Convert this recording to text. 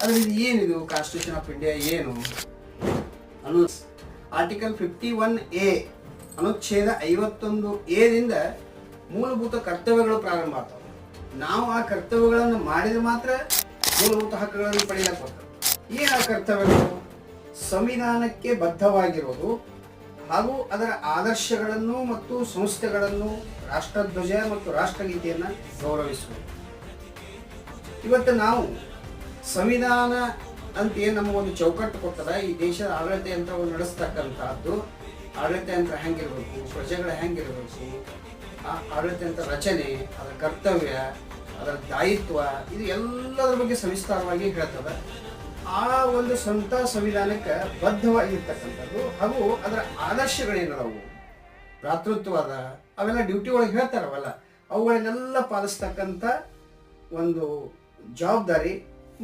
ಆದರೆ ಇದು ಏನಿದು ಕಾನ್ಸ್ಟಿಟ್ಯೂಷನ್ ಆಫ್ ಇಂಡಿಯಾ ಏನು ಅನ್ನೋ ಆರ್ಟಿಕಲ್ 51A ಅನುಚ್ಛೇದ 51A ಮೂಲಭೂತ ಕರ್ತವ್ಯಗಳು ಪ್ರಾರಂಭ ಆಗ್ತವೆ. ನಾವು ಆ ಕರ್ತವ್ಯಗಳನ್ನು ಮಾಡಿದ್ರೆ ಮಾತ್ರ ಮೂಲಭೂತ ಹಕ್ಕುಗಳನ್ನು ಪಡೆಯಲಿಕ್ಕೆ ಬರ್ತವೆ. ಏನು ಆ ಕರ್ತವ್ಯಗಳು? ಸಂವಿಧಾನಕ್ಕೆ ಬದ್ಧವಾಗಿರೋದು ಹಾಗೂ ಅದರ ಆದರ್ಶಗಳನ್ನು ಮತ್ತು ಸಂಸ್ಥೆಗಳನ್ನು, ರಾಷ್ಟ್ರಧ್ವಜ ಮತ್ತು ರಾಷ್ಟ್ರಗೀತೆಯನ್ನು ಗೌರವಿಸುವುದು. ಇವತ್ತು ನಾವು ಸಂವಿಧಾನ ಅಂತ ಏನು ನಮಗೊಂದು ಚೌಕಟ್ಟು ಕೊಟ್ಟದ, ಈ ದೇಶದ ಆಡಳಿತ ಯಂತ್ರವನ್ನು ನಡೆಸ್ತಕ್ಕಂಥದ್ದು, ಆಡಳಿತ ಯಂತ್ರ ಹೆಂಗಿರಬೇಕು, ಪ್ರಜೆಗಳು ಹೆಂಗಿರಬೇಕು, ಆ ಆಡಳಿತ ಯಂತ್ರ ರಚನೆ, ಅದರ ಕರ್ತವ್ಯ, ಅದರ ದಾಯಿತ್ವ, ಇದು ಎಲ್ಲದರ ಬಗ್ಗೆ ಸವಿಸ್ತಾರವಾಗಿ ಹೇಳ್ತದೆ. ಆ ಒಂದು ಸ್ವಂತ ಸಂವಿಧಾನಕ್ಕೆ ಬದ್ಧವಾಗಿರ್ತಕ್ಕಂಥದ್ದು ಹಾಗೂ ಅದರ ಆದರ್ಶಗಳೇನದವು, ಭ್ರಾತೃತ್ವದ ಅವೆಲ್ಲ ಡ್ಯೂಟಿ ಒಳಗೆ ಹೇಳ್ತಾರವಲ್ಲ, ಅವುಗಳನ್ನೆಲ್ಲ ಪಾಲಿಸ್ತಕ್ಕಂಥ ಒಂದು ಜವಾಬ್ದಾರಿ